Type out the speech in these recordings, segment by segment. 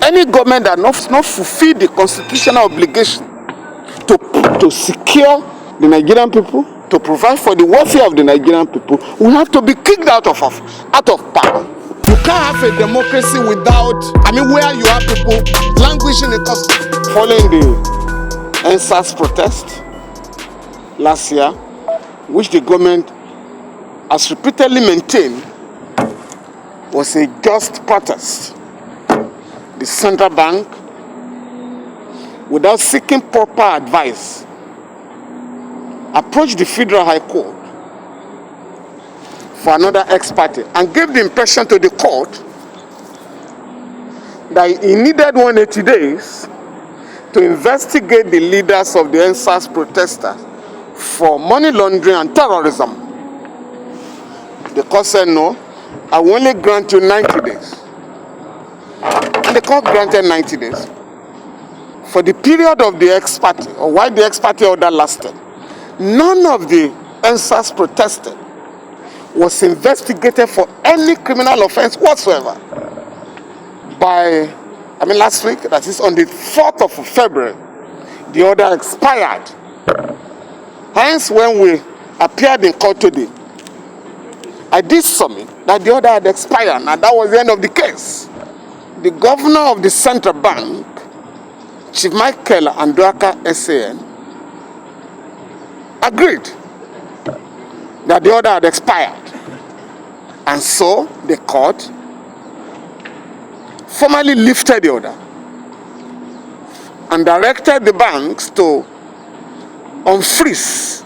any government that does not fulfill the constitutional obligation to secure the Nigerian people, to provide for the welfare of the Nigerian people, will have to be kicked out of power. You can't have a democracy without, where you have people languishing in custody. Following the NSAS protest last year, which the government has repeatedly maintained was a just protest, the central bank, without seeking proper advice, approached the Federal High Court for another ex parte and gave the impression to the court that he needed 180 days to investigate the leaders of the NSAS protesters for money laundering and terrorism. The court said, no, I will only grant you 90 days. And the court granted 90 days. For the period of the ex parte, or while the ex parte order lasted, none of the NSAS protested was investigated for any criminal offense whatsoever. By, last week, that is on the 4th of February, the order expired. Hence, when we appeared in court today, I did submit that the order had expired, and that was the end of the case. The governor of the central bank, Chief Michael Anduaka SAN, agreed that the order had expired. And so the court formally lifted the order and directed the banks to unfreeze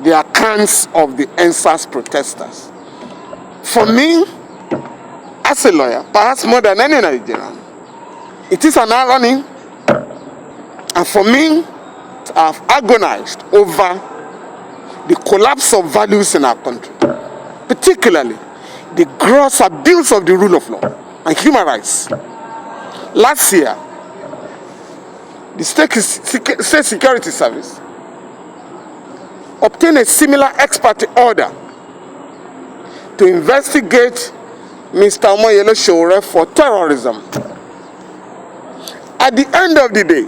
the accounts of the NSAS protesters. For me, as a lawyer, perhaps more than any Nigerian, it is an irony, and for me, I've agonized over the collapse of values in our country, particularly the gross abuse of the rule of law and human rights. Last year, the State Security Service obtained a similar ex parte order to investigate Mr. Omoyele Sowore for terrorism. At the end of the day,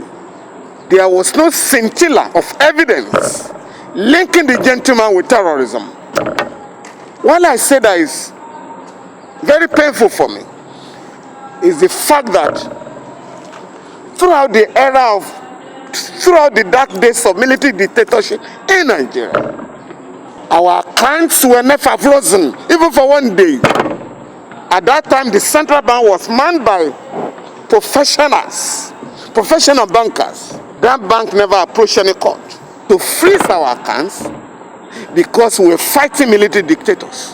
there was no scintilla of evidence linking the gentleman with terrorism. What I say that is very painful for me is the fact that throughout the dark days of military dictatorship in Nigeria, our accounts were never frozen, even for one day. At that time, the central bank was manned by professional bankers. That bank never approached any court to freeze our accounts because we were fighting military dictators.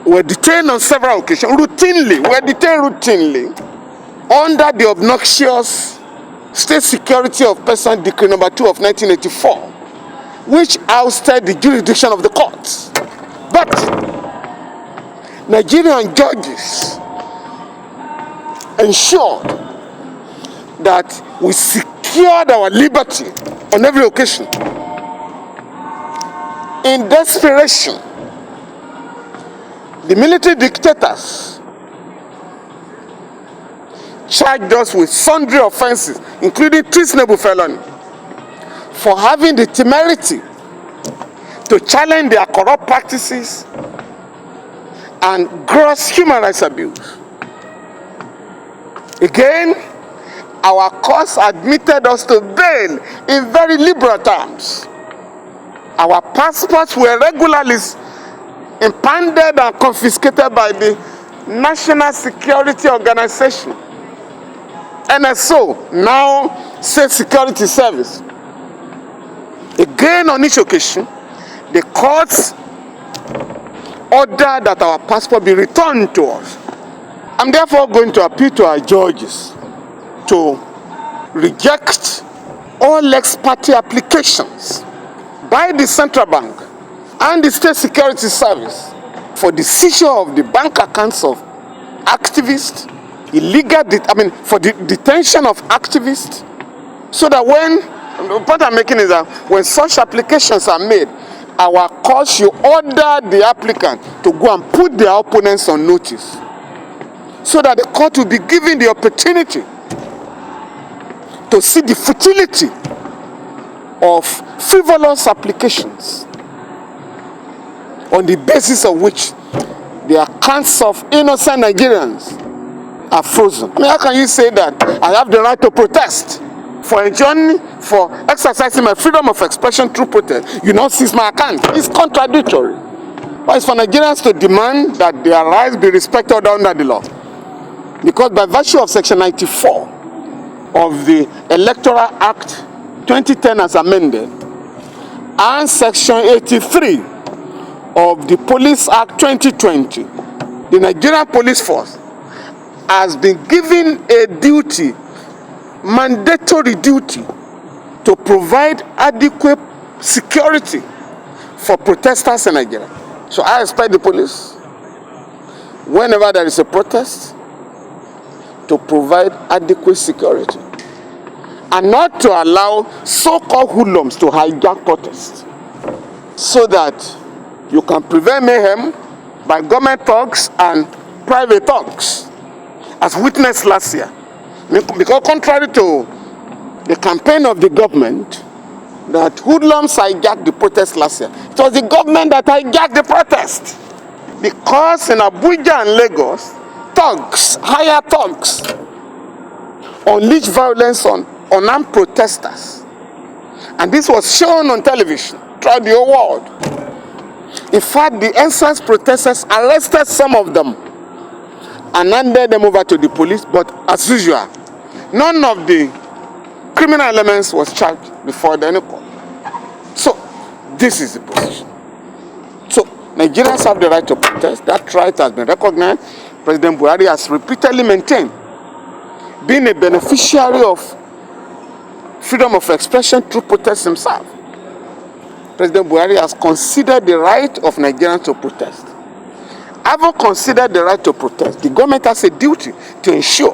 We were detained on several occasions, routinely under the obnoxious State Security of Person Decree No. 2 of 1984, which ousted the jurisdiction of the courts. But Nigerian judges ensured that we secured our liberty on every occasion. In desperation, the military dictators charged us with sundry offenses, including treasonable felony, for having the temerity to challenge their corrupt practices and gross human rights abuse. Again, our courts admitted us to bail in very liberal terms. Our passports were regularly impounded and confiscated by the National Security Organization, NSO, now State Security Service. Again, on each occasion, the courts ordered that our passport be returned to us. I'm therefore going to appeal to our judges to reject all ex parte applications by the central bank and the State Security Service for the seizure of the bank accounts of activists, for the detention of activists, so that the point I'm making is that when such applications are made, our court should order the applicant to go and put their opponents on notice, so that the court will be given the opportunity to see the futility of frivolous applications on the basis of which the accounts of innocent Nigerians are frozen. I mean, how can you say that I have the right to protest for enjoying, for exercising my freedom of expression through protest? You not seize my account. It's contradictory. But it's for Nigerians to demand that their rights be respected under the law. Because by virtue of Section 94 of the Electoral Act 2010 as amended, and Section 83 of the Police Act 2020, the Nigerian Police Force has been given a duty, mandatory duty, to provide adequate security for protesters in Nigeria. So I expect the police, whenever there is a protest, to provide adequate security and not to allow so-called hoodlums to hijack protests, so that you can prevent mayhem by government thugs and private thugs, as witnessed last year. Because contrary to the campaign of the government that hoodlums hijacked the protest last year, it was the government that hijacked the protest. Because in Abuja and Lagos, thugs, higher thugs, unleashed violence on unarmed protesters. And this was shown on television throughout the whole world. In fact, the NSAS protesters arrested some of them and handed them over to the police, but as usual, none of the criminal elements was charged before the court. So, this is the position. So, Nigerians have the right to protest. That right has been recognized. President Buhari has repeatedly maintained being a beneficiary of freedom of expression through protest himself. President Buhari has considered the right of Nigerians to protest. Having considered the right to protest, the government has a duty to ensure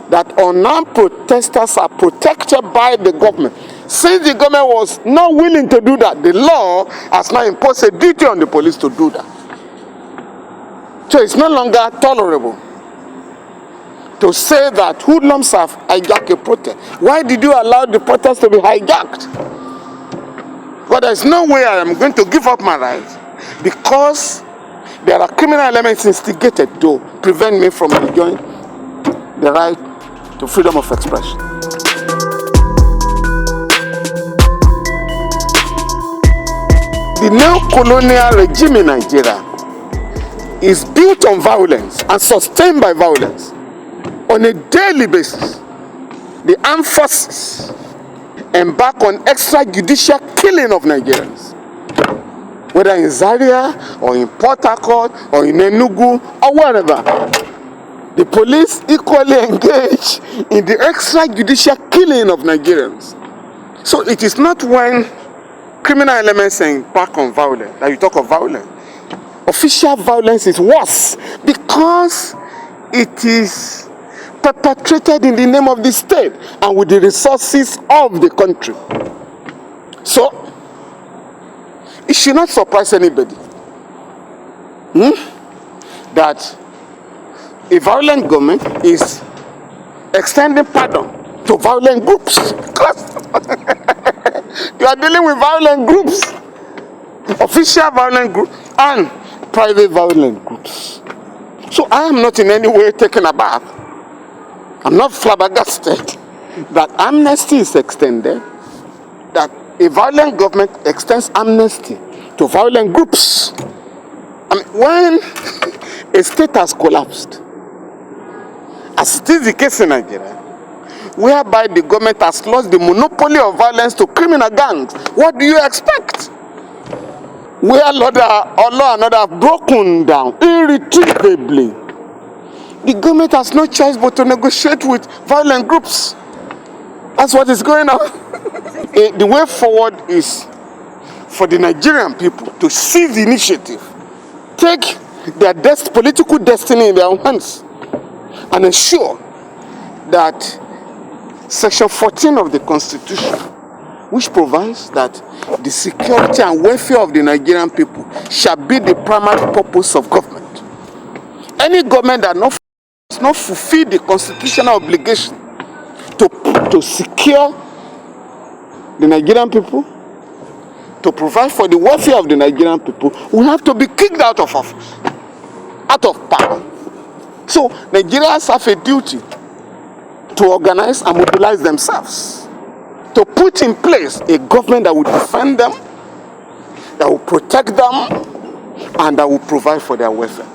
that unarmed protesters are protected by the government. Since the government was not willing to do that, the law has now imposed a duty on the police to do that. So it's no longer tolerable to say that hoodlums have hijacked a protest. Why did you allow the protest to be hijacked? But there's no way I am going to give up my rights because there are criminal elements instigated to prevent me from enjoying the right to freedom of expression. The neo-colonial regime in Nigeria is built on violence and sustained by violence on a daily basis. The armed forces embark on extrajudicial killing of Nigerians, whether in Zaria or in Port Harcourt or in Enugu or wherever. The police equally engage in the extrajudicial killing of Nigerians. So it is not when criminal elements embark on violence that you talk of violence. Official violence is worse because it is perpetrated in the name of the state and with the resources of the country. So, it should not surprise anybody that a violent government is extending pardon to violent groups. Because you are dealing with violent groups, official violent groups and private violent groups. So I am not in any way taken aback. I'm not flabbergasted that amnesty is extended, that a violent government extends amnesty to violent groups. I mean, when a state has collapsed, as it is the case in Nigeria, whereby the government has lost the monopoly of violence to criminal gangs, what do you expect? Where law and order have broken down irretrievably, the government has no choice but to negotiate with violent groups. That's what is going on. The way forward is for the Nigerian people to seize the initiative, take their political destiny in their own hands, and ensure that Section 14 of the Constitution, which provides that the security and welfare of the Nigerian people shall be the primary purpose of government. Any government that does not fulfill the constitutional obligation to secure the Nigerian people, to provide for the welfare of the Nigerian people, will have to be kicked out of office, out of power. So Nigerians have a duty to organize and mobilize themselves, to put in place a government that will defend them, that will protect them, and that will provide for their welfare.